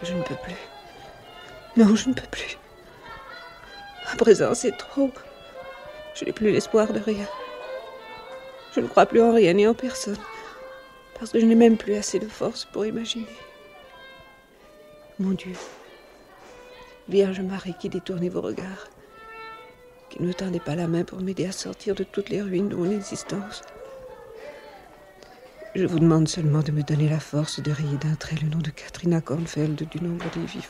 Je ne peux plus. Non, je ne peux plus. À présent, c'est trop. Je n'ai plus l'espoir de rien. Je ne crois plus en rien ni en personne. Parce que je n'ai même plus assez de force pour imaginer. Mon Dieu, Vierge Marie qui détournez vos regards, qui ne me tendez pas la main pour m'aider à sortir de toutes les ruines de mon existence. Je vous demande seulement de me donner la force de rayer d'un trait le nom de Katrina Kornfeld du nombre des vivants.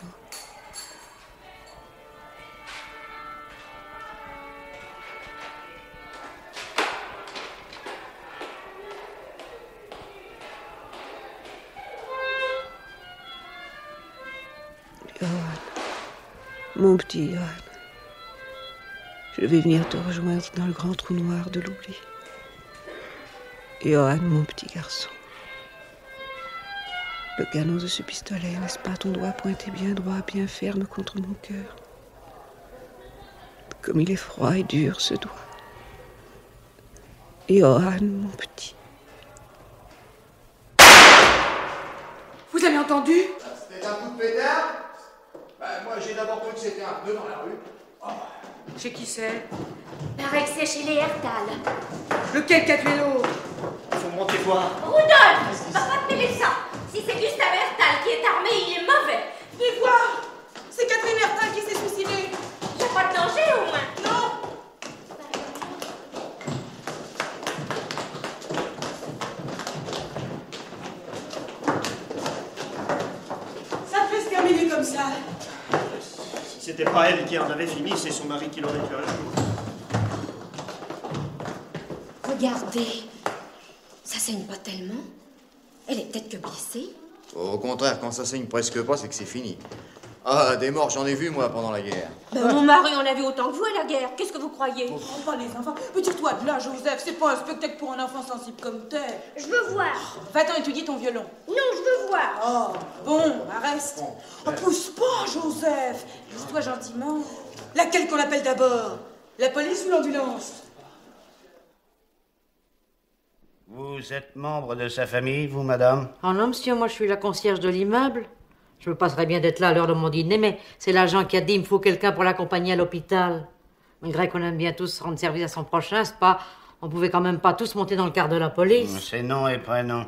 Johan, mon petit Johan, je vais venir te rejoindre dans le grand trou noir de l'oubli. Johan, mon petit garçon. Le canon de ce pistolet, n'est-ce pas ton doigt pointé bien droit, bien ferme contre mon cœur? Comme il est froid et dur, ce doigt. Johan, mon petit. Vous avez entendu? C'était un coup de pétard? Moi, j'ai d'abord cru que c'était un pneu dans la rue. Oh. Chez qui c'est? Paraît que c'est chez les Hertal. Lequel qui a tué l'autre? Faut monter voir. Rudolf, va pas te mêler de ça. Si c'est Gustave Hertal qui est armé, il est mauvais. Mais voir! C'est Catherine Hertal qui s'est suicidée. Y a pas de danger au moins? Non! Ça peut se terminer comme ça. Si c'était pas elle qui en avait fini, c'est son mari qui l'aurait tué un jour. Regardez. Ça saigne pas tellement. Elle est peut-être que blessée. Au contraire, quand ça saigne presque pas, c'est que c'est fini. Ah, des morts, j'en ai vu, moi, pendant la guerre. Ben, mon mari en a vu autant que vous à la guerre. Qu'est-ce que vous croyez? Oh, pas les enfants. Mais tire-toi de là, Joseph. C'est pas un spectacle pour un enfant sensible comme t'es. Je veux voir. Va-t'en étudier ton violon. Non, je veux voir. Oh, bon, reste. Oh, pousse pas, Joseph. Pousse-toi gentiment. Laquelle qu'on appelle d'abord? La police ou l'ambulance? Vous êtes membre de sa famille, vous, madame? Oh non, monsieur, moi je suis la concierge de l'immeuble. Je me passerais bien d'être là à l'heure de mon dîner, mais c'est l'agent qui a dit il me faut quelqu'un pour l'accompagner à l'hôpital. Malgré qu'on aime bien tous rendre service à son prochain, c'est pas... On pouvait quand même pas tous monter dans le car de la police. Ses noms et prénoms.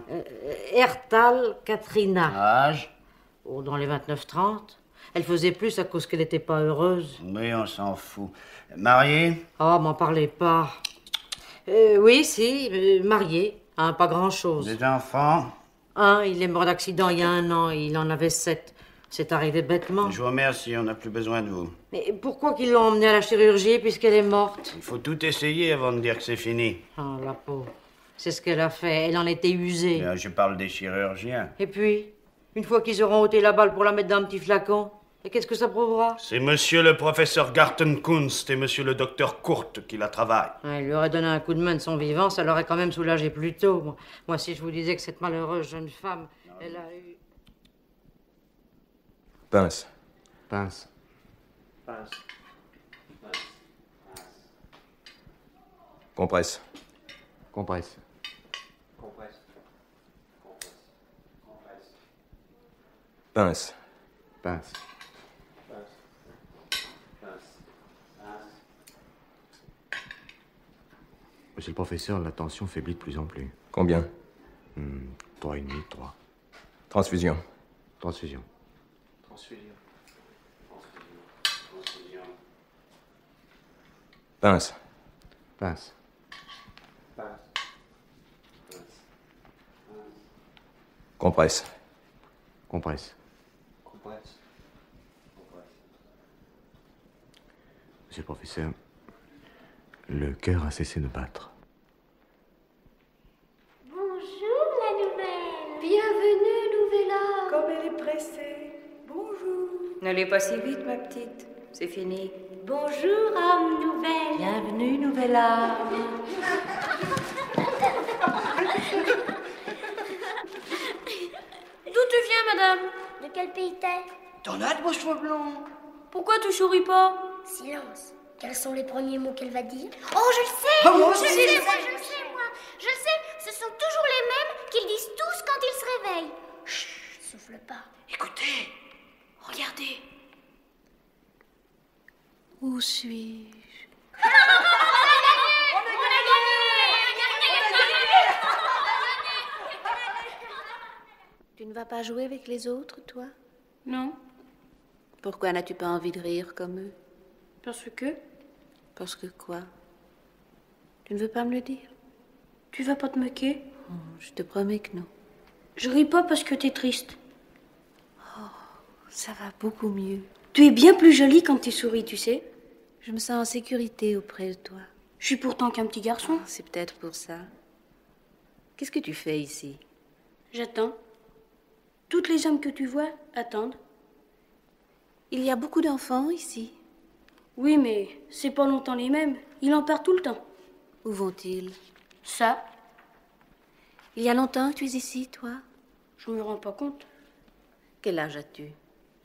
Hertal Katrina. Âge? Oh, dans les 29-30. Elle faisait plus à cause qu'elle n'était pas heureuse. Oui, on s'en fout. Mariée? Oh, m'en parlez pas. Oui, si, mariée. Hein, pas grand-chose. Des enfants? Il est mort d'accident il y a 1 an. Il en avait 7. C'est arrivé bêtement. Je vous remercie, on n'a plus besoin de vous. Mais pourquoi qu'ils l'ont emmenée à la chirurgie puisqu'elle est morte? Il faut tout essayer avant de dire que c'est fini. Oh, la pauvre. C'est ce qu'elle a fait. Elle en était usée. Bien, je parle des chirurgiens. Et puis, une fois qu'ils auront ôté la balle pour la mettre dans un petit flacon, et qu'est-ce que ça prouvera? C'est monsieur le professeur Gartenkunst et monsieur le docteur Kurt qui la travaillent. Il lui aurait donné un coup de main de son vivant, ça l'aurait quand même soulagé plus tôt. Moi, si je vous disais que cette malheureuse jeune femme, elle a eu... Pince. Pince. Pince. Compresse. Compresse. Compresse. Pince. Pince. Monsieur le professeur, la tension faiblit de plus en plus. Combien? 3,5, 3. Transfusion. Transfusion. Pince. Pince. Compresse. Compresse. Monsieur le professeur, le cœur a cessé de battre. Bonjour, la nouvelle. Bienvenue, Nouvella. Comme elle est pressée. Bonjour. N'allez pas si vite, ma petite. C'est fini. Bonjour, âme nouvelle. Bienvenue, nouvelle âme. D'où tu viens, madame? De quel pays t'es? T'en as de beaux cheveux blonds. Pourquoi tu souris pas? Silence. Quels sont les premiers mots qu'elle va dire? Oh, je le sais! Ah, moi je aussi. le sais, moi. Je le sais, ce sont toujours les mêmes qu'ils disent tous quand ils se réveillent. Chut, souffle pas. Écoutez, Regardez. Où suis-je? Tu ne vas pas jouer avec les autres, toi? Non. Pourquoi n'as-tu pas envie de rire comme eux? Parce que? Parce que quoi? Tu ne veux pas me le dire? Tu vas pas te moquer? Oh, je te promets que non. Je ris pas parce que t'es triste. Oh, ça va beaucoup mieux. Tu es bien plus jolie quand tu souris, tu sais. Je me sens en sécurité auprès de toi. Je suis pourtant qu'un petit garçon. Oh, c'est peut-être pour ça. Qu'est-ce que tu fais ici? J'attends. Toutes les hommes que tu vois attendent. Il y a beaucoup d'enfants ici. Oui, mais c'est pas longtemps les mêmes. Il en part tout le temps. Où vont-ils? Ça. Il y a longtemps que tu es ici, toi? Je me rends pas compte. Quel âge as-tu?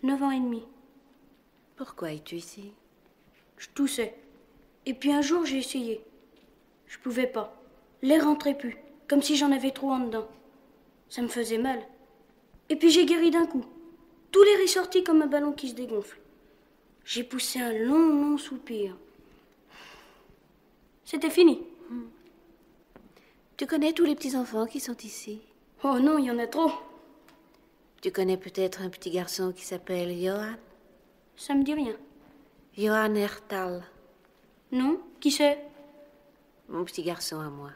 9 ans et demi. Pourquoi es-tu ici? Je toussais. Et puis un jour, j'ai essayé. Je pouvais pas. L'air rentrait plus, comme si j'en avais trop en dedans. Ça me faisait mal. Et puis j'ai guéri d'un coup. Tout l'air est sorti comme un ballon qui se dégonfle. J'ai poussé un long soupir. C'était fini. Tu connais tous les petits-enfants qui sont ici? Oh non, il y en a trop. Tu connais peut-être un petit garçon qui s'appelle Johan? Ça me dit rien. Johan Ertal. Non? Qui c'est? Mon petit garçon à moi.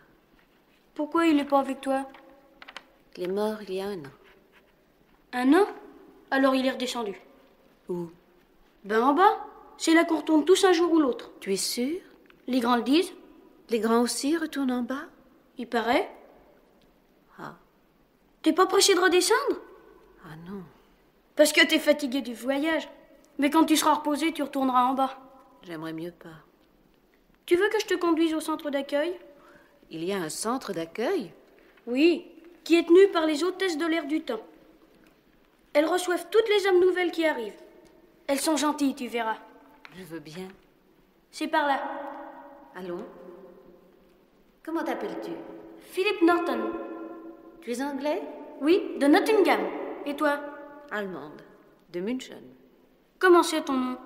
Pourquoi il n'est pas avec toi? Il est mort il y a 1 an. 1 an? Alors il est redescendu. Où? Ben en bas. C'est là qu'on retourne tous un jour ou l'autre. Tu es sûr? Les grands le disent. Les grands aussi retournent en bas? Il paraît. Ah. T'es pas pressé de redescendre? Ah non. Parce que t'es fatigué du voyage. Mais quand tu seras reposé, tu retourneras en bas. J'aimerais mieux pas. Tu veux que je te conduise au centre d'accueil? Il y a un centre d'accueil? Oui, qui est tenu par les hôtesses de l'air du temps. Elles reçoivent toutes les âmes nouvelles qui arrivent. Elles sont gentilles, tu verras. Je veux bien. C'est par là. Allons. Comment t'appelles-tu? Philip Norton. Tu es anglais? Oui, de Nottingham. Et toi? Allemande, de München. Comment c'est ton nom?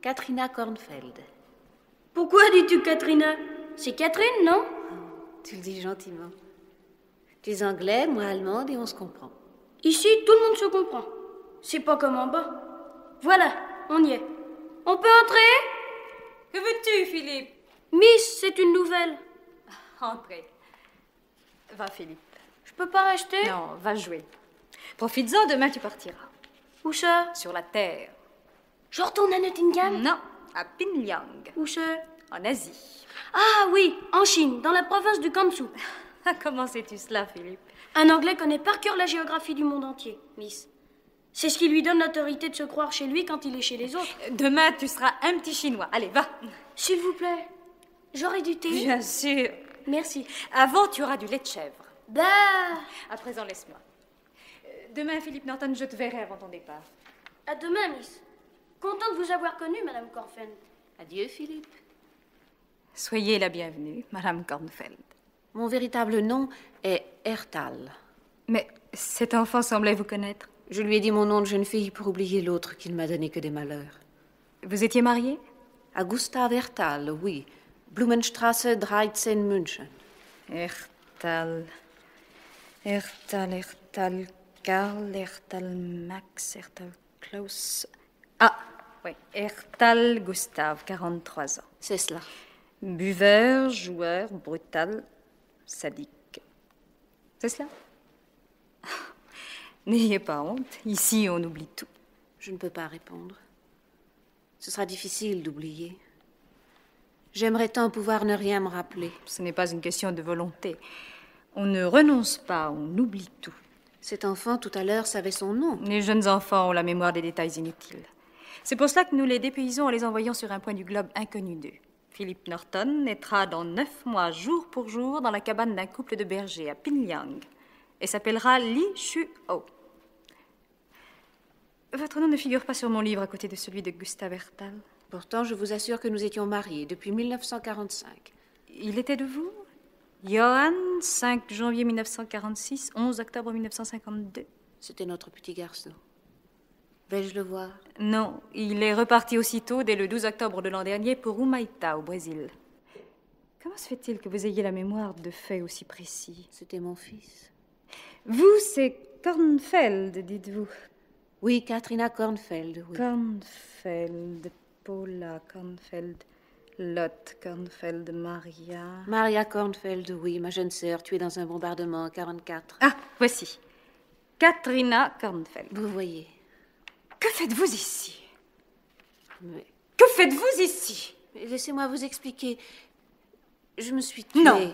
Katrina Kornfeld. Pourquoi dis-tu Katrina? C'est Catherine, non? Tu le dis gentiment. Tu es anglais, moi allemande, et on se comprend. Ici, tout le monde se comprend. C'est pas comme en bas. Voilà, on y est. On peut entrer? Que veux-tu, Philippe? Miss, c'est une nouvelle. Entrez. Va, Philippe. Je peux pas rester? Non, va jouer. Profites-en, demain tu partiras. Où ça? Sur la terre. Je retourne à Nottingham? Non, à Pinliang. Où ça? En Asie. Ah oui, en Chine, dans la province du Gansu. Comment sais-tu cela, Philippe? Un Anglais connaît par cœur la géographie du monde entier, Miss. C'est ce qui lui donne l'autorité de se croire chez lui quand il est chez les autres. Demain, tu seras un petit Chinois. Allez, va. S'il vous plaît, j'aurai du thé? Bien sûr. Merci. Avant, tu auras du lait de chèvre. Bah. À présent, laisse-moi. Demain, Philippe Norton, je te verrai avant ton départ. À demain, Miss. Content de vous avoir connue, Madame Kornfeld. Adieu, Philippe. Soyez la bienvenue, Madame Kornfeld. Mon véritable nom est Ertal. Mais cet enfant semblait vous connaître. Je lui ai dit mon nom de jeune fille pour oublier l'autre qui ne m'a donné que des malheurs. Vous étiez mariée? À Gustav Ertal, oui. Blumenstrasse 13, München. Ertal, Karl, Ertal, Max, Ertal, Klaus... Ah, oui, Ertal Gustav, 43 ans. C'est cela. Buveur, joueur, brutal, sadique. C'est cela? N'ayez pas honte, ici on oublie tout. Je ne peux pas répondre. Ce sera difficile d'oublier. J'aimerais tant pouvoir ne rien me rappeler. Ce n'est pas une question de volonté. On ne renonce pas, on oublie tout. Cet enfant, tout à l'heure, savait son nom. Les jeunes enfants ont la mémoire des détails inutiles. C'est pour cela que nous les dépaysons en les envoyant sur un point du globe inconnu d'eux. Philippe Norton naîtra dans 9 mois, jour pour jour, dans la cabane d'un couple de bergers à Pinliang, et s'appellera Li Shu-ho. Votre nom ne figure pas sur mon livre à côté de celui de Gustav Ertal. Pourtant, je vous assure que nous étions mariés depuis 1945. Il était de vous? Johan, 5 janvier 1946, 11 octobre 1952. C'était notre petit garçon. Vais-je le voir? Non, il est reparti aussitôt, dès le 12 octobre de l'an dernier, pour Humaitá, au Brésil. Comment se fait-il que vous ayez la mémoire de faits aussi précis? C'était mon fils. Vous, c'est Kornfeld, dites-vous? Oui, Katrina Kornfeld, oui. Kornfeld, Paula Kornfeld, Lotte Kornfeld, Maria... Maria Kornfeld, oui, ma jeune sœur, tuée dans un bombardement en 44. Ah, voici. Katrina Kornfeld. Vous voyez. Que faites-vous ici? Mais... Que faites-vous ici? Laissez-moi vous expliquer. Je me suis tuée. Non.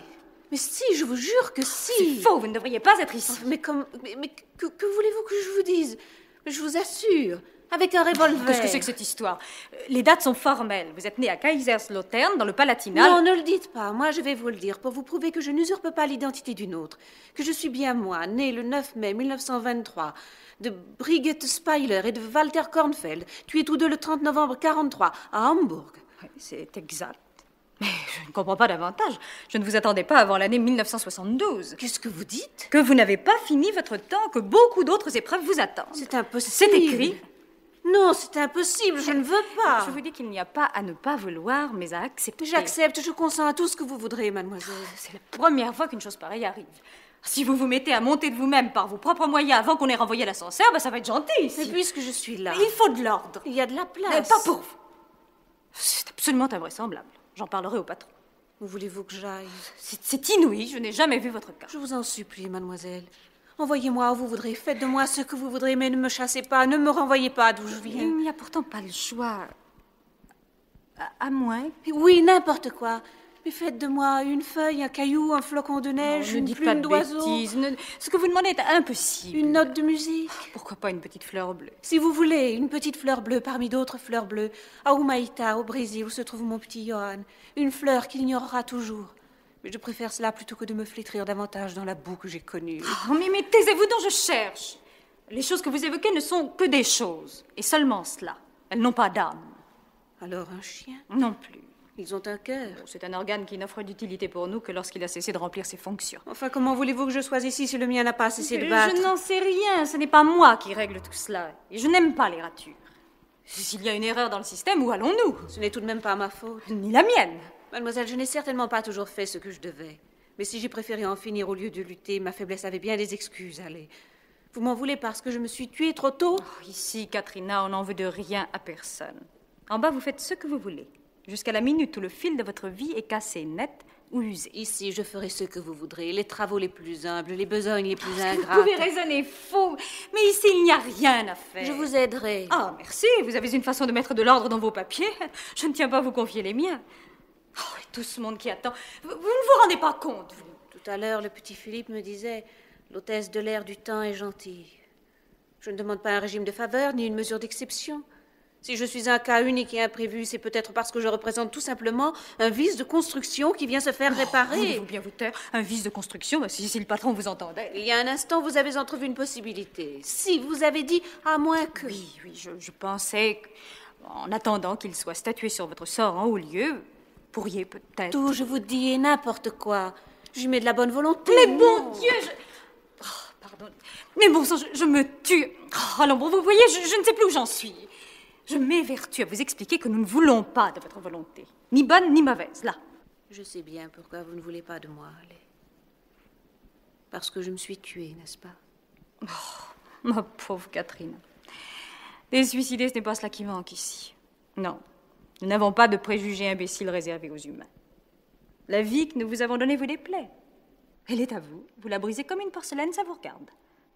Mais si, je vous jure que si. C'est faux, vous ne devriez pas être ici. Mais que voulez-vous que je vous dise? Je vous assure, avec un revolver. Qu'est-ce que c'est que cette histoire? Les dates sont formelles. Vous êtes né à Kaiserslautern, dans le Palatinat. Non, ne le dites pas. Moi, je vais vous le dire, pour vous prouver que je n'usurpe pas l'identité d'une autre. Que je suis bien moi, née le 9 mai 1923, de Brigitte Speiler et de Walter Kornfeld, tués tous deux le 30 novembre 43, à Hambourg. Oui, c'est exact. Mais je ne comprends pas davantage. Je ne vous attendais pas avant l'année 1972. Qu'est-ce que vous dites? Que vous n'avez pas fini votre temps, que beaucoup d'autres épreuves vous attendent. C'est impossible. C'est écrit. Non, c'est impossible, je ne veux pas. Je vous dis qu'il n'y a pas à ne pas vouloir, mais à accepter. J'accepte, je consens à tout ce que vous voudrez, mademoiselle. C'est la première fois qu'une chose pareille arrive. Si vous vous mettez à monter de vous-même par vos propres moyens avant qu'on ait renvoyé l'ascenseur, ça va être gentil ici. Mais puisque je suis là... Il faut de l'ordre. Il y a de la place. Pas pour vous. C'est absolument invraisemblable. J'en parlerai au patron. Où voulez-vous que j'aille? C'est inouï, je n'ai jamais vu votre cas. Je vous en supplie, mademoiselle. Envoyez-moi où vous voudrez, faites de moi ce que vous voudrez, mais ne me chassez pas, ne me renvoyez pas d'où je viens. Il n'y a pourtant pas le choix. À moins... Oui, n'importe quoi. Mais faites de moi une feuille, un caillou, un flocon de neige, une plume d'oiseau. Ce que vous demandez est impossible. Une note de musique. Pourquoi pas une petite fleur bleue? Si vous voulez, une petite fleur bleue parmi d'autres fleurs bleues. À Humaitá, au Brésil, où se trouve mon petit Johan. Une fleur qu'il ignorera toujours. Mais je préfère cela plutôt que de me flétrir davantage dans la boue que j'ai connue. Oh, mais taisez-vous dont je cherche. Les choses que vous évoquez ne sont que des choses. Et seulement cela. Elles n'ont pas d'âme. Alors un chien? Non plus. Ils ont un cœur. C'est un organe qui n'offre d'utilité pour nous que lorsqu'il a cessé de remplir ses fonctions. Enfin, comment voulez-vous que je sois ici si le mien n'a pas cessé de battre? Je n'en sais rien. Ce n'est pas moi qui règle tout cela. Et je n'aime pas les ratures. S'il y a une erreur dans le système, où allons-nous? Ce n'est tout de même pas ma faute. Ni la mienne. Mademoiselle, je n'ai certainement pas toujours fait ce que je devais. Mais si j'ai préféré en finir au lieu de lutter, ma faiblesse avait bien des excuses, allez. Vous m'en voulez parce que je me suis tuée trop tôt? Ici, Katrina, on n'en veut de rien à personne. En bas, vous faites ce que vous voulez. Jusqu'à la minute où le fil de votre vie est cassé net ou usé. Ici, je ferai ce que vous voudrez. Les travaux les plus humbles, les besognes les plus ingrates. Vous pouvez raisonner faux, mais ici, il n'y a rien à faire. Je vous aiderai. Ah, merci. Vous avez une façon de mettre de l'ordre dans vos papiers. Je ne tiens pas à vous confier les miens. Oh, et tout ce monde qui attend. Vous ne vous rendez pas compte, vous. Tout à l'heure, le petit Philippe me disait « L'hôtesse de l'air du temps est gentille. » Je ne demande pas un régime de faveur ni une mesure d'exception. Si je suis un cas unique et imprévu, c'est peut-être parce que je représente tout simplement un vice de construction qui vient se faire réparer. Voulez-vous bien vous taire? Un vice de construction? Si le patron vous entendait. Il y a un instant, vous avez entrevu une possibilité. Si, vous avez dit « à moins que... » Oui, je pensais qu'en attendant qu'il soit statué sur votre sort en haut lieu, pourriez peut-être... Tout, je vous dis, et n'importe quoi. J'y mets de la bonne volonté. Mais bon Dieu, Oh, pardon. Mais bon sang, je me tue. Oh, alors bon, vous voyez, je ne sais plus où j'en suis. Je m'évertue à vous expliquer que nous ne voulons pas de votre volonté. Ni bonne, ni mauvaise, là. Je sais bien pourquoi vous ne voulez pas de moi, allez. Parce que je me suis tuée, n'est-ce pas? Oh, ma pauvre Catherine. Les suicidés, ce n'est pas cela qui manque ici. Non, nous n'avons pas de préjugés imbéciles réservés aux humains. La vie que nous vous avons donnée vous déplaît. Elle est à vous. Vous la brisez comme une porcelaine, ça vous regarde.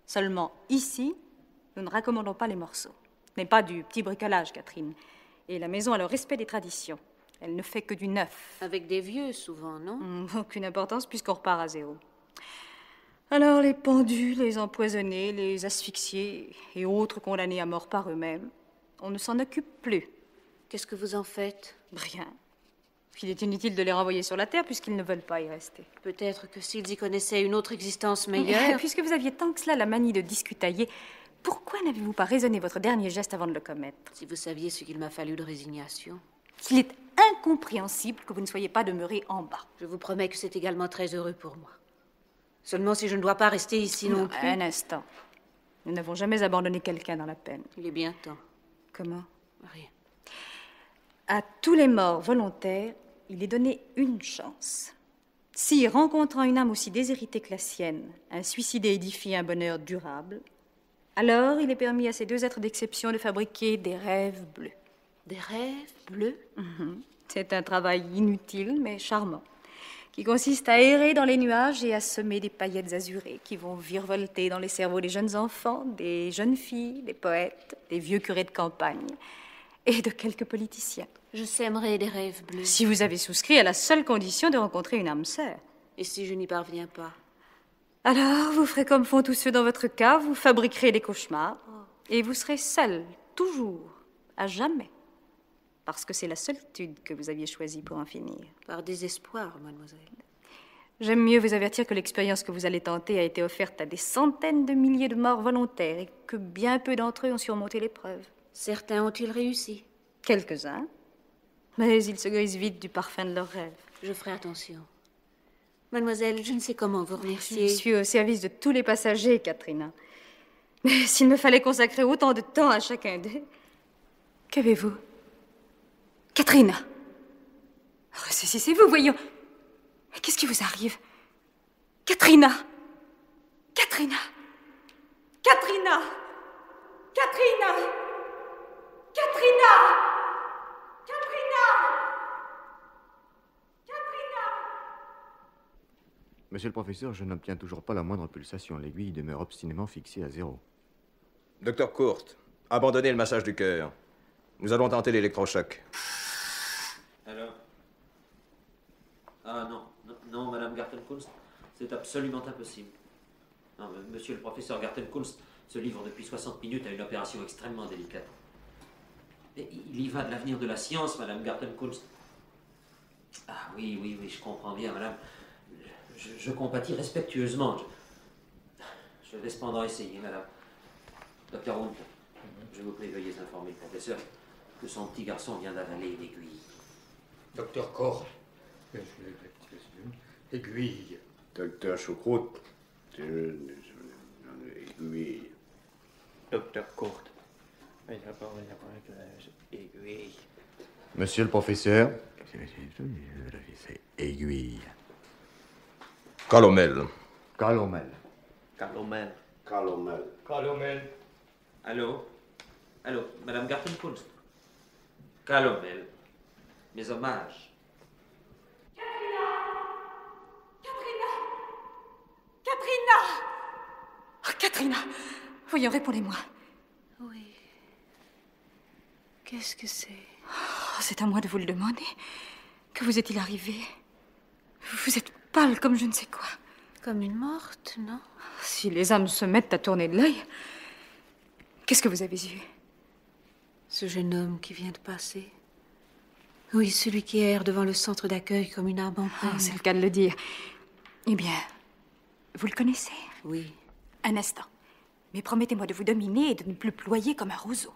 Seulement, ici, nous ne raccommodons pas les morceaux. Ce n'est pas du petit bricolage, Catherine. Et la maison a le respect des traditions. Elle ne fait que du neuf. Avec des vieux, souvent, non? Aucune importance, puisqu'on repart à zéro. Alors, les pendus, les empoisonnés, les asphyxiés et autres condamnés à mort par eux-mêmes, on ne s'en occupe plus. Qu'est-ce que vous en faites? Rien. Il est inutile de les renvoyer sur la terre puisqu'ils ne veulent pas y rester. Peut-être que s'ils y connaissaient une autre existence meilleure... Puisque vous aviez tant que cela la manie de discutailler, pourquoi n'avez-vous pas raisonné votre dernier geste avant de le commettre? Si vous saviez ce qu'il m'a fallu de résignation. Il est incompréhensible que vous ne soyez pas demeuré en bas. Je vous promets que c'est également très heureux pour moi. Seulement si je ne dois pas rester ici non plus. Un instant. Nous n'avons jamais abandonné quelqu'un dans la peine. Il est bien temps. Comment? Rien. À tous les morts volontaires, il est donné une chance. Si, rencontrant une âme aussi déshéritée que la sienne, un suicide édifie un bonheur durable, alors il est permis à ces deux êtres d'exception de fabriquer des rêves bleus. Des rêves bleus? C'est un travail inutile, mais charmant, qui consiste à errer dans les nuages et à semer des paillettes azurées qui vont virevolter dans les cerveaux des jeunes enfants, des jeunes filles, des poètes, des vieux curés de campagne et de quelques politiciens. Je sèmerai des rêves bleus. Si vous avez souscrit à la seule condition de rencontrer une âme sœur. Et si je n'y parviens pas? Alors, vous ferez comme font tous ceux dans votre cas, vous fabriquerez des cauchemars, et vous serez seul, toujours, à jamais. Parce que c'est la solitude que vous aviez choisie pour en finir. Par désespoir, mademoiselle. J'aime mieux vous avertir que l'expérience que vous allez tenter a été offerte à des centaines de milliers de morts volontaires et que bien peu d'entre eux ont surmonté l'épreuve. Certains ont-ils réussi? Quelques-uns. Mais ils se grisent vite du parfum de leurs rêves. Je ferai attention. Mademoiselle, je ne sais comment vous remercier. Je suis au service de tous les passagers, Katrina. Mais s'il me fallait consacrer autant de temps à chacun d'eux... Qu'avez-vous? Katrina! Ressaisissez-vous, voyons. Mais qu'est-ce qui vous arrive? Katrina! Katrina! Katrina! Katrina! Katrina! Katrina! Katrina! Monsieur le professeur, je n'obtiens toujours pas la moindre pulsation. L'aiguille demeure obstinément fixée à 0. Docteur Courte, abandonnez le massage du cœur. Nous allons tenter l'électrochoc. Alors? Ah non, non, Madame Gartenkunst, c'est absolument impossible. Non, monsieur le professeur Gartenkunst se livre depuis 60 minutes à une opération extrêmement délicate. Et il y va de l'avenir de la science, Madame Gartenkunst. Ah oui, je comprends bien, Madame. Je compatis respectueusement. Je laisse pendant essayer, Madame. Docteur Hunt, je vous prie, veuillez informer le professeur que son petit garçon vient d'avaler une aiguille. Docteur Corr. Aiguille. Docteur Choucroute. Aiguille. Docteur Courte. Aiguille. Monsieur le professeur. C'est aiguille. Calomel. Calomel. Calomel. Calomel. Calomel. Allô? Allô, Madame Gartenkunst? Calomel. Mes hommages. Katrina! Oh, Katrina! Voyons, répondez-moi. Oui. Qu'est-ce que c'est? Oh, c'est à moi de vous le demander. Que vous est-il arrivé? Vous êtes pâle comme je ne sais quoi. Comme une morte, non? Si les âmes se mettent à tourner de l'œil... Qu'est-ce que vous avez vu? Ce jeune homme qui vient de passer. Oui, celui qui erre devant le centre d'accueil comme une âme en peine. C'est le cas de le dire. Eh bien, vous le connaissez? Oui. Un instant. Mais promettez-moi de vous dominer et de ne plus ployer comme un roseau.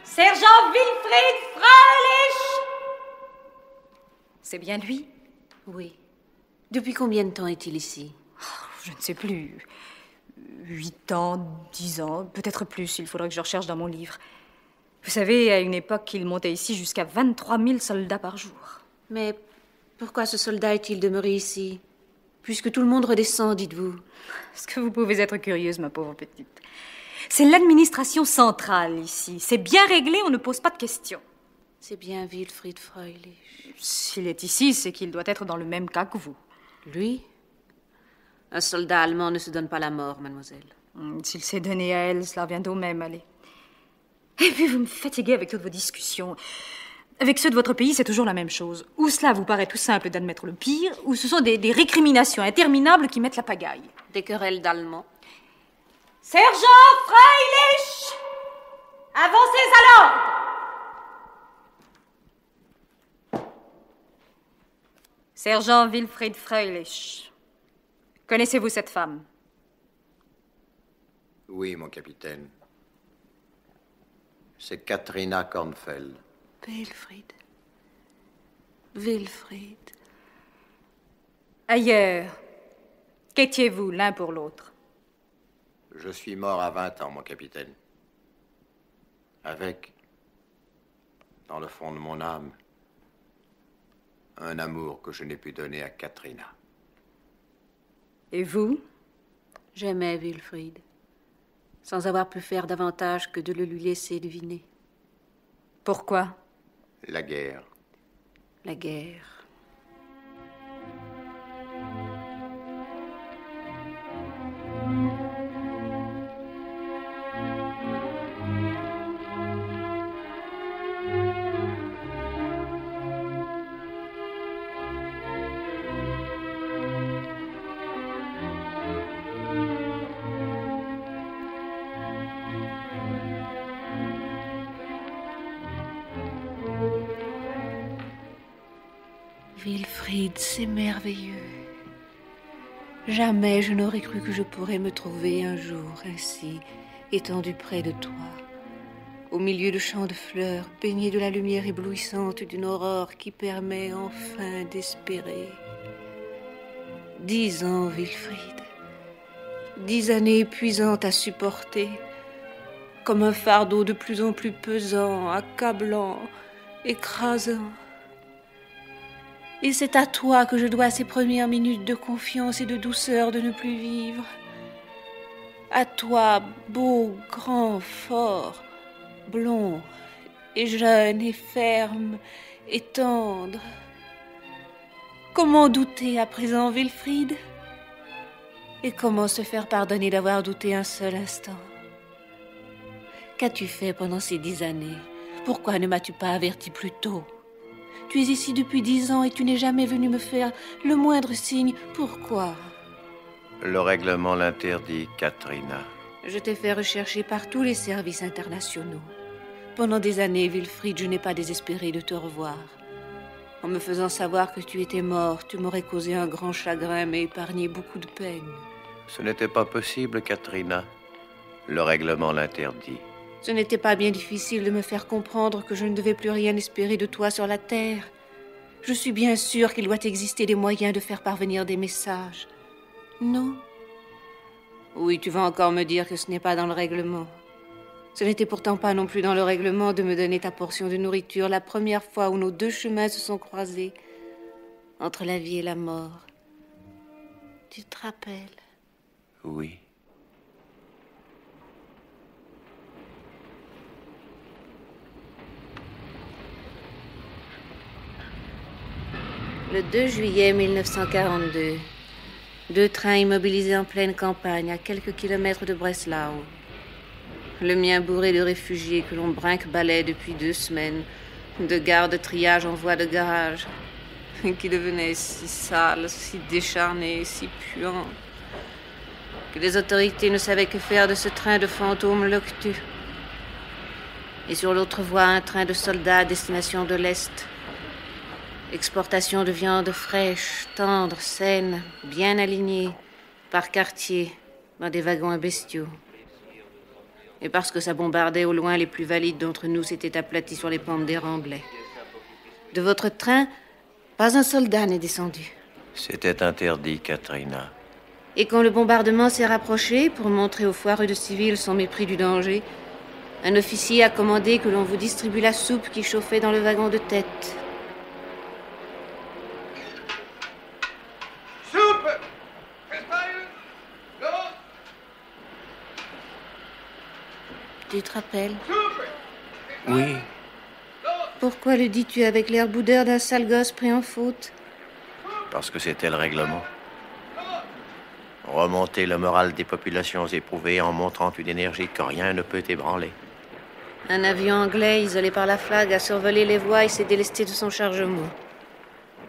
Sergent Wilfried Freilich! C'est bien lui? Oui. Depuis combien de temps est-il ici? Je ne sais plus. 8 ans, 10 ans, peut-être plus, il faudrait que je recherche dans mon livre. Vous savez, à une époque, il montait ici jusqu'à 23 000 soldats par jour. Mais pourquoi ce soldat est-il demeuré ici? Puisque tout le monde redescend, dites-vous. Est-ce que vous pouvez être curieuse, ma pauvre petite? C'est l'administration centrale ici. C'est bien réglé, on ne pose pas de questions. C'est bien Wilfried Freilich. S'il est ici, c'est qu'il doit être dans le même cas que vous. Lui? Un soldat allemand ne se donne pas la mort, mademoiselle. S'il s'est donné à elle, cela revient au même, allez. Et puis vous me fatiguez avec toutes vos discussions. Avec ceux de votre pays, c'est toujours la même chose. Ou cela vous paraît tout simple d'admettre le pire, ou ce sont des récriminations interminables qui mettent la pagaille. Des querelles d'Allemands. Sergent Freilich! Avancez à l'ordre! Sergent Wilfried Freilich. Connaissez-vous cette femme? Oui, mon capitaine. C'est Katrina Kornfeld. Wilfried. Wilfried. Ailleurs, qu'étiez-vous l'un pour l'autre? Je suis mort à 20 ans, mon capitaine. Avec, dans le fond de mon âme, un amour que je n'ai pu donner à Katrina. Et vous? J'aimais Wilfried, sans avoir pu faire davantage que de le lui laisser deviner. Pourquoi? La guerre. La guerre. Wilfried, c'est merveilleux. Jamais je n'aurais cru que je pourrais me trouver un jour ainsi, étendu près de toi, au milieu de champs de fleurs, baigné de la lumière éblouissante d'une aurore qui permet enfin d'espérer. 10 ans, Wilfried. 10 années épuisantes à supporter, comme un fardeau de plus en plus pesant, accablant, écrasant. Et c'est à toi que je dois ces premières minutes de confiance et de douceur de ne plus vivre. À toi, beau, grand, fort, blond, et jeune, et ferme, et tendre. Comment douter à présent, Wilfried? Et comment se faire pardonner d'avoir douté un seul instant? Qu'as-tu fait pendant ces 10 années? Pourquoi ne m'as-tu pas averti plus tôt? Tu es ici depuis 10 ans et tu n'es jamais venu me faire le moindre signe. Pourquoi? Le règlement l'interdit, Katrina. Je t'ai fait rechercher par tous les services internationaux. Pendant des années, Wilfried, je n'ai pas désespéré de te revoir. En me faisant savoir que tu étais mort, tu m'aurais causé un grand chagrin, mais épargné beaucoup de peine. Ce n'était pas possible, Katrina. Le règlement l'interdit. Ce n'était pas bien difficile de me faire comprendre que je ne devais plus rien espérer de toi sur la terre. Je suis bien sûre qu'il doit exister des moyens de faire parvenir des messages. Non? Oui, tu vas encore me dire que ce n'est pas dans le règlement. Ce n'était pourtant pas non plus dans le règlement de me donner ta portion de nourriture la première fois où nos deux chemins se sont croisés, entre la vie et la mort. Tu te rappelles? Oui. Le 2 juillet 1942, 2 trains immobilisés en pleine campagne, à quelques kilomètres de Breslau. Le mien bourré de réfugiés que l'on brinque-ballait depuis 2 semaines, de gares de triage en voie de garage, qui devenaient si sales, si décharnées, si puants, que les autorités ne savaient que faire de ce train de fantômes loctus. Et sur l'autre voie, un train de soldats à destination de l'Est. Exportation de viande fraîche, tendre, saine, bien alignée, par quartier, dans des wagons bestiaux. Et parce que ça bombardait au loin, les plus valides d'entre nous s'étaient aplatis sur les pentes des remblais. De votre train, pas un soldat n'est descendu. C'était interdit, Katrina. Et quand le bombardement s'est rapproché, pour montrer aux foireux de civils son mépris du danger, un officier a commandé que l'on vous distribue la soupe qui chauffait dans le wagon de tête. Tu te rappelles? Oui. Pourquoi le dis-tu avec l'air boudeur d'un sale gosse pris en faute? Parce que c'était le règlement. Remonter le moral des populations éprouvées en montrant une énergie que rien ne peut ébranler. Un avion anglais, isolé par la flag, a survolé les voies et s'est délesté de son chargement.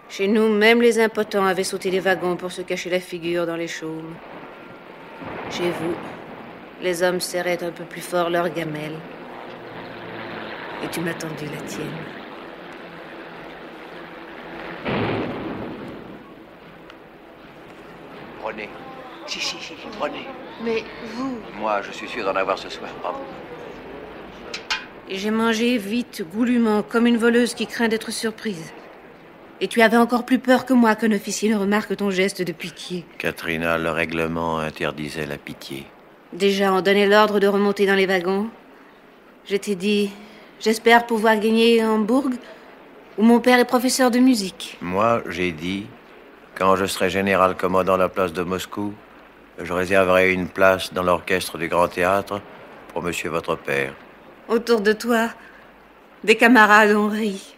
Chez nous, même les impotents avaient sauté des wagons pour se cacher la figure dans les chaumes. Chez vous, les hommes serraient un peu plus fort leurs gamelles. Et tu m'as tendu la tienne. Prenez. Chichi. Prenez. Mais vous... Moi, je suis sûr d'en avoir ce soir. Bravo. Et j'ai mangé vite, goulûment, comme une voleuse qui craint d'être surprise. Et tu avais encore plus peur que moi qu'un officier ne remarque ton geste de pitié. Katrina, le règlement interdisait la pitié. Déjà, on donnait l'ordre de remonter dans les wagons. Je t'ai dit, j'espère pouvoir gagner Hambourg, où mon père est professeur de musique. Moi, j'ai dit, quand je serai général commandant la place de Moscou, je réserverai une place dans l'orchestre du Grand Théâtre pour monsieur votre père. Autour de toi, des camarades ont ri.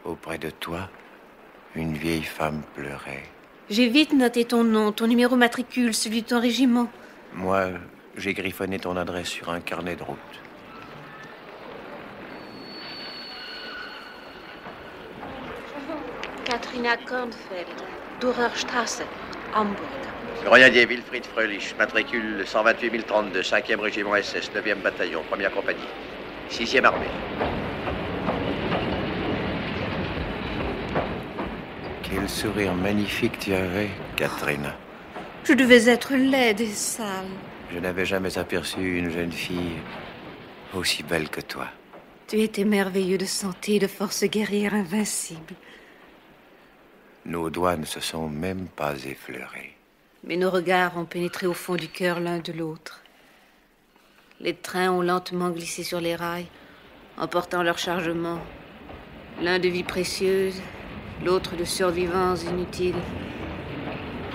Auprès de toi, une vieille femme pleurait. J'ai vite noté ton nom, ton numéro matricule, celui de ton régiment. Moi, j'ai griffonné ton adresse sur un carnet de route. Katrina Kornfeld, Durerstrasse, Hambourg. Grenadier Wilfried Fröhlich, matricule 128 032, 5e régiment SS, 9e bataillon, 1e compagnie, 6e armée. Quel sourire magnifique tu avais, Katrina. Je devais être laide et sale. Je n'avais jamais aperçu une jeune fille aussi belle que toi. Tu étais merveilleux de santé et de force guerrière invincible. Nos doigts ne se sont même pas effleurés. Mais nos regards ont pénétré au fond du cœur l'un de l'autre. Les trains ont lentement glissé sur les rails, emportant leur chargement. L'un de vie précieuse, l'autre de survivants inutiles.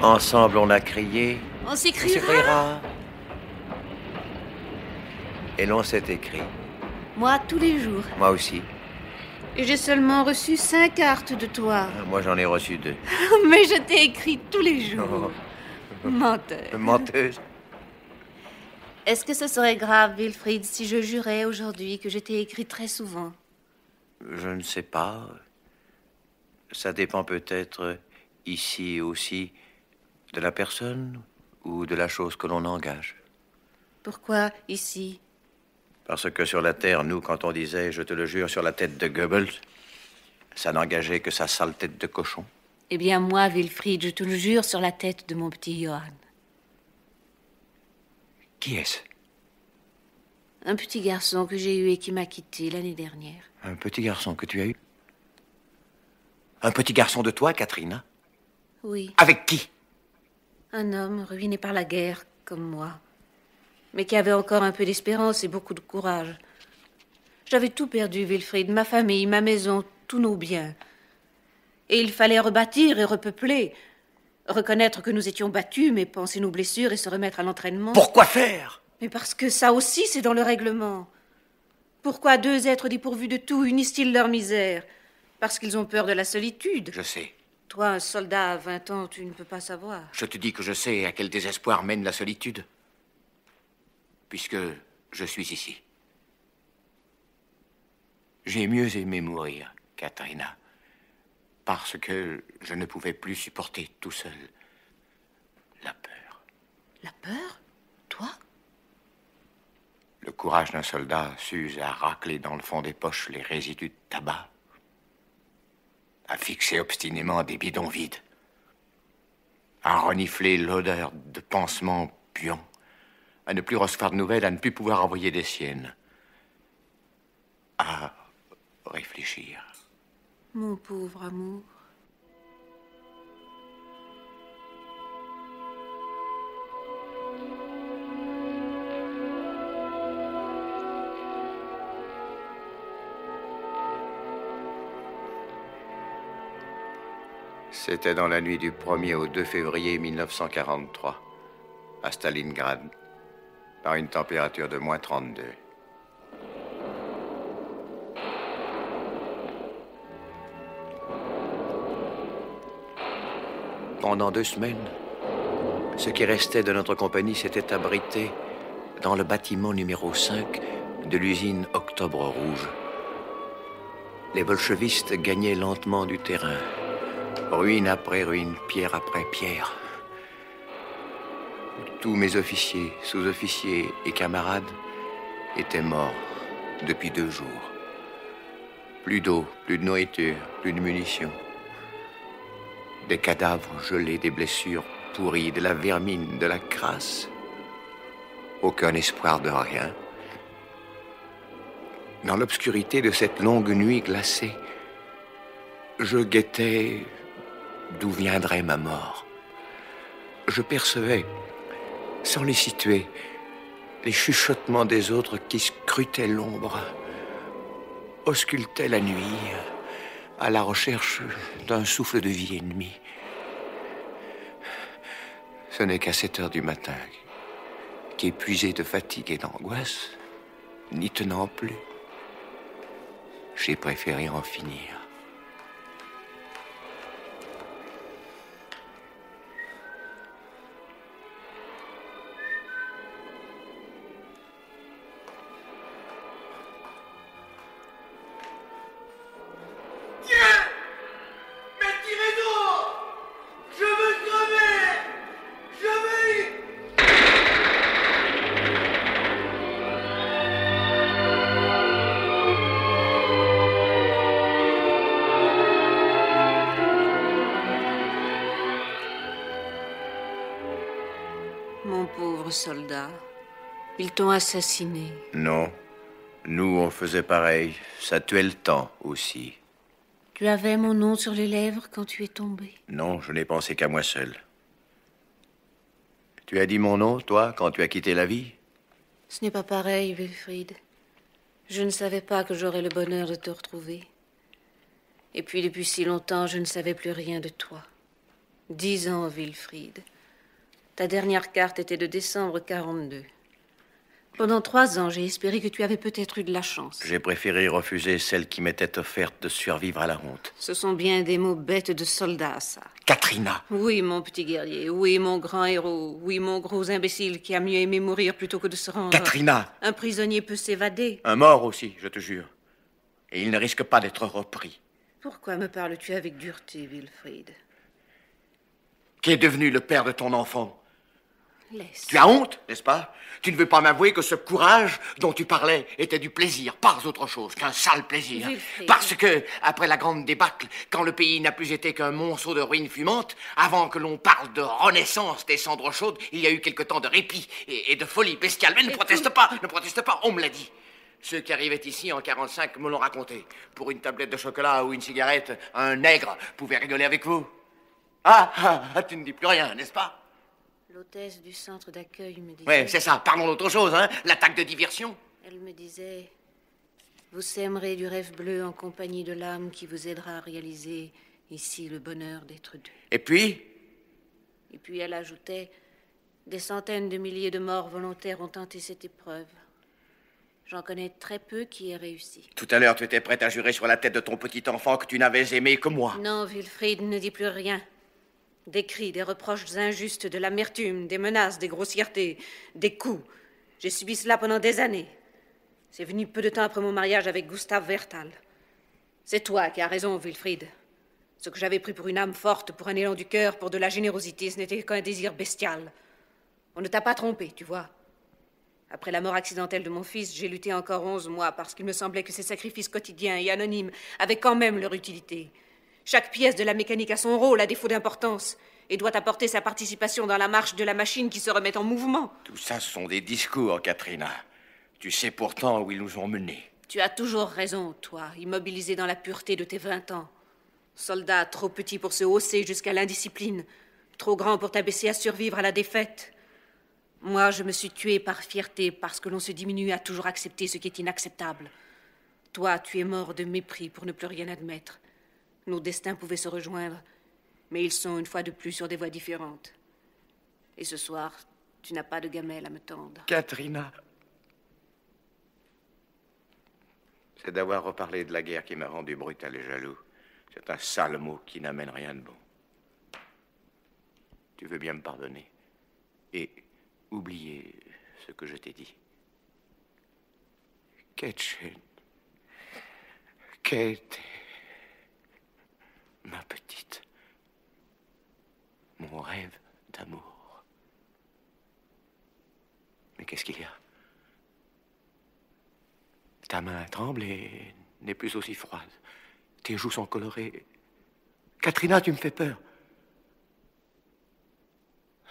Ensemble, on a crié. On s'écriera. Et l'on s'est écrit. Moi, tous les jours. Moi aussi. Et j'ai seulement reçu 5 cartes de toi. Moi, j'en ai reçu 2. Mais je t'ai écrit tous les jours. Menteur. Menteuse. Est-ce que ce serait grave, Wilfried, si je jurais aujourd'hui que je t'ai écrit très souvent? Je ne sais pas. Ça dépend peut-être, ici aussi, de la personne ou de la chose que l'on engage. Pourquoi ici? Parce que sur la terre, nous, quand on disait « je te le jure sur la tête de Goebbels », ça n'engageait que sa sale tête de cochon. Eh bien, moi, Wilfried, je te le jure sur la tête de mon petit Johann. Qui est-ce? Un petit garçon que j'ai eu et qui m'a quitté l'année dernière. Un petit garçon que tu as eu? Un petit garçon de toi, Katrina? Oui. Avec qui? Un homme ruiné par la guerre, comme moi. Mais qui avait encore un peu d'espérance et beaucoup de courage. J'avais tout perdu, Wilfried, ma famille, ma maison, tous nos biens. Et il fallait rebâtir et repeupler. Reconnaître que nous étions battus, mais penser nos blessures et se remettre à l'entraînement. Pourquoi faire? Mais parce que ça aussi, c'est dans le règlement. Pourquoi 2 êtres dépourvus de tout unissent-ils leur misère? Parce qu'ils ont peur de la solitude. Je sais. Toi, un soldat à 20 ans, tu ne peux pas savoir. Je te dis que je sais à quel désespoir mène la solitude. Puisque je suis ici. J'ai mieux aimé mourir, Katrina, parce que je ne pouvais plus supporter tout seul la peur. La peur? Toi? Le courage d'un soldat s'use à racler dans le fond des poches les résidus de tabac, à fixer obstinément des bidons vides, à renifler l'odeur de pansements puants, à ne plus recevoir de nouvelles, à ne plus pouvoir envoyer des siennes, à réfléchir. Mon pauvre amour. C'était dans la nuit du 1er au 2 février 1943, à Stalingrad, par une température de moins 32. Pendant 2 semaines, ce qui restait de notre compagnie s'était abrité dans le bâtiment numéro 5 de l'usine Octobre Rouge. Les bolchevistes gagnaient lentement du terrain, ruine après ruine, pierre après pierre. Tous mes officiers, sous-officiers et camarades étaient morts depuis 2 jours. Plus d'eau, plus de nourriture, plus de munitions. Des cadavres gelés, des blessures pourri, de la vermine, de la crasse. Aucun espoir de rien. Dans l'obscurité de cette longue nuit glacée, je guettais d'où viendrait ma mort. Je percevais, sans les situer, les chuchotements des autres qui scrutaient l'ombre, auscultaient la nuit, à la recherche d'un souffle de vie ennemie. Ce n'est qu'à 7 heures du matin qu'épuisé de fatigue et d'angoisse, n'y tenant plus, j'ai préféré en finir. Mon pauvre soldat, ils t'ont assassiné. Non, nous on faisait pareil, ça tuait le temps aussi. Tu avais mon nom sur les lèvres quand tu es tombé. Non, je n'ai pensé qu'à moi seul. Tu as dit mon nom, toi, quand tu as quitté la vie? Ce n'est pas pareil, Wilfried. Je ne savais pas que j'aurais le bonheur de te retrouver. Et puis depuis si longtemps, je ne savais plus rien de toi. 10 ans, Wilfried. Ta dernière carte était de décembre 42. Pendant 3 ans, j'ai espéré que tu avais peut-être eu de la chance. J'ai préféré refuser celle qui m'était offerte de survivre à la honte. Ce sont bien des mots bêtes de soldat, ça. Katrina! Oui, mon petit guerrier. Oui, mon grand héros. Oui, mon gros imbécile qui a mieux aimé mourir plutôt que de se rendre. Katrina! Un prisonnier peut s'évader. Un mort aussi, je te jure. Et il ne risque pas d'être repris. Pourquoi me parles-tu avec dureté, Wilfried? Qui est devenu le père de ton enfant? Laisse. Tu as honte, n'est-ce pas? Tu ne veux pas m'avouer que ce courage dont tu parlais était du plaisir, pas autre chose qu'un sale plaisir. Wilfried. Parce que, après la grande débâcle, quand le pays n'a plus été qu'un monceau de ruines fumantes, avant que l'on parle de renaissance des cendres chaudes, il y a eu quelque temps de répit et de folie bestiale. Mais ne proteste pas, on me l'a dit. Ceux qui arrivaient ici en 45 me l'ont raconté. Pour une tablette de chocolat ou une cigarette, un nègre pouvait rigoler avec vous. Tu ne dis plus rien, n'est-ce pas? L'hôtesse du centre d'accueil me disait... Oui, c'est ça. Parlons d'autre chose, hein. L'attaque de diversion. Elle me disait... Vous sèmerez du rêve bleu en compagnie de l'âme qui vous aidera à réaliser ici le bonheur d'être deux. Et puis? Et puis elle ajoutait... Des centaines de milliers de morts volontaires ont tenté cette épreuve. J'en connais très peu qui aient réussi. Tout à l'heure, tu étais prête à jurer sur la tête de ton petit enfant que tu n'avais aimé que moi. Non, Wilfried, ne dis plus rien. Des cris, des reproches injustes, de l'amertume, des menaces, des grossièretés, des coups. J'ai subi cela pendant des années. C'est venu peu de temps après mon mariage avec Gustave Vertal. C'est toi qui as raison, Wilfried. Ce que j'avais pris pour une âme forte, pour un élan du cœur, pour de la générosité, ce n'était qu'un désir bestial. On ne t'a pas trompé, tu vois. Après la mort accidentelle de mon fils, j'ai lutté encore 11 mois parce qu'il me semblait que ces sacrifices quotidiens et anonymes avaient quand même leur utilité. Chaque pièce de la mécanique a son rôle, à défaut d'importance, et doit apporter sa participation dans la marche de la machine qui se remet en mouvement. Tout ça, ce sont des discours, Katrina. Tu sais pourtant où ils nous ont menés. Tu as toujours raison, toi, immobilisé dans la pureté de tes 20 ans. Soldat trop petit pour se hausser jusqu'à l'indiscipline, trop grand pour t'abaisser à survivre à la défaite. Moi, je me suis tué par fierté parce que l'on se diminue à toujours accepter ce qui est inacceptable. Toi, tu es mort de mépris pour ne plus rien admettre. Nos destins pouvaient se rejoindre, mais ils sont une fois de plus sur des voies différentes. Et ce soir, tu n'as pas de gamelle à me tendre. Katrina. C'est d'avoir reparlé de la guerre qui m'a rendu brutal et jaloux. C'est un sale mot qui n'amène rien de bon. Tu veux bien me pardonner et oublier ce que je t'ai dit. Kätchen. Kate. Ma petite. Mon rêve d'amour. Mais qu'est-ce qu'il y a? Ta main tremble et n'est plus aussi froide. Tes joues sont colorées. Katrina, tu me fais peur.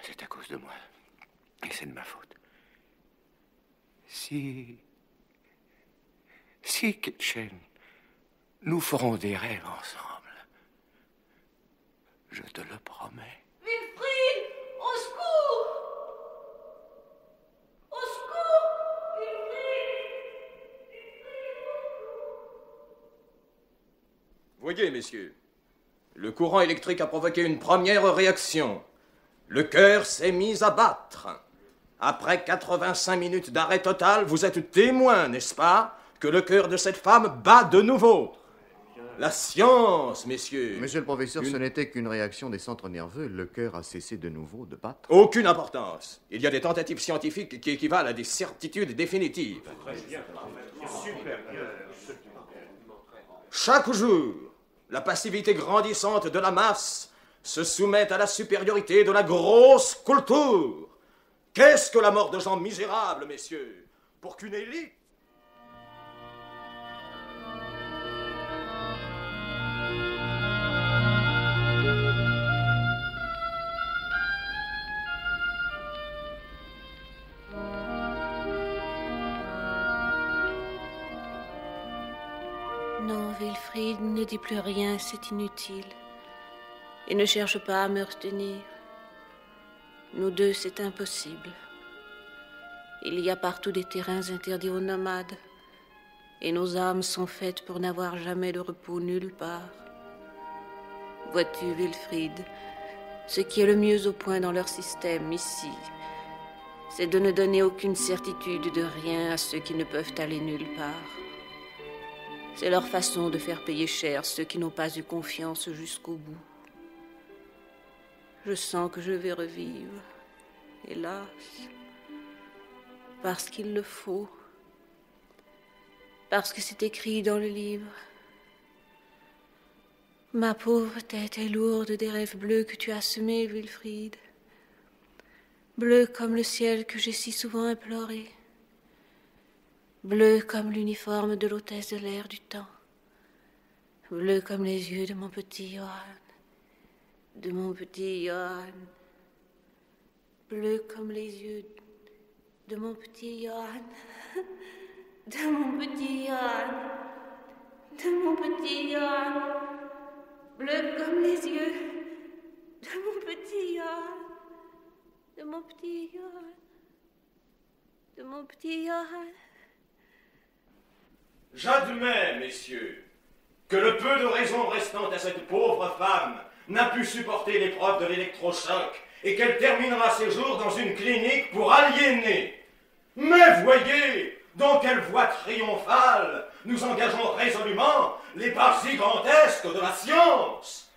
C'est à cause de moi. Et c'est de ma faute. Si, Kitchen, nous ferons des rêves ensemble. Je te le promets. Wilfrid, au secours! Au secours, Voyez, messieurs, le courant électrique a provoqué une première réaction. Le cœur s'est mis à battre. Après 85 minutes d'arrêt total, vous êtes témoin, n'est-ce pas, que le cœur de cette femme bat de nouveau. La science, messieurs. Monsieur le professeur, ce n'était qu'une réaction des centres nerveux. Le cœur a cessé de nouveau de battre. Aucune importance. Il y a des tentatives scientifiques qui équivalent à des certitudes définitives. Chaque jour, la passivité grandissante de la masse se soumet à la supériorité de la grosse culture. Qu'est-ce que la mort de gens misérables, messieurs, pour qu'une élite... Non, Wilfrid, ne dis plus rien, c'est inutile. Et ne cherche pas à me retenir. Nous deux, c'est impossible. Il y a partout des terrains interdits aux nomades. Et nos âmes sont faites pour n'avoir jamais de repos nulle part. Vois-tu, Wilfrid, ce qui est le mieux au point dans leur système ici, c'est de ne donner aucune certitude de rien à ceux qui ne peuvent aller nulle part. C'est leur façon de faire payer cher ceux qui n'ont pas eu confiance jusqu'au bout. Je sens que je vais revivre, hélas, parce qu'il le faut, parce que c'est écrit dans le livre. Ma pauvre tête est lourde des rêves bleus que tu as semés, Wilfrid, bleus comme le ciel que j'ai si souvent imploré, bleus comme l'uniforme de l'hôtesse de l'air du temps, bleus comme les yeux de mon petit Johan. De mon petit Johan, bleu comme les yeux de mon petit Johan, de mon petit Johan, de mon petit Johan, bleu comme les yeux de mon petit Johan, de mon petit Johan, de mon petit Johan. J'admets, messieurs, que le peu de raison restant à cette pauvre femme n'a pu supporter l'épreuve de l'électrochoc et qu'elle terminera ses jours dans une clinique pour aliénés. Mais voyez, dans quelle voie triomphale nous engageons résolument les pas gigantesques de la science.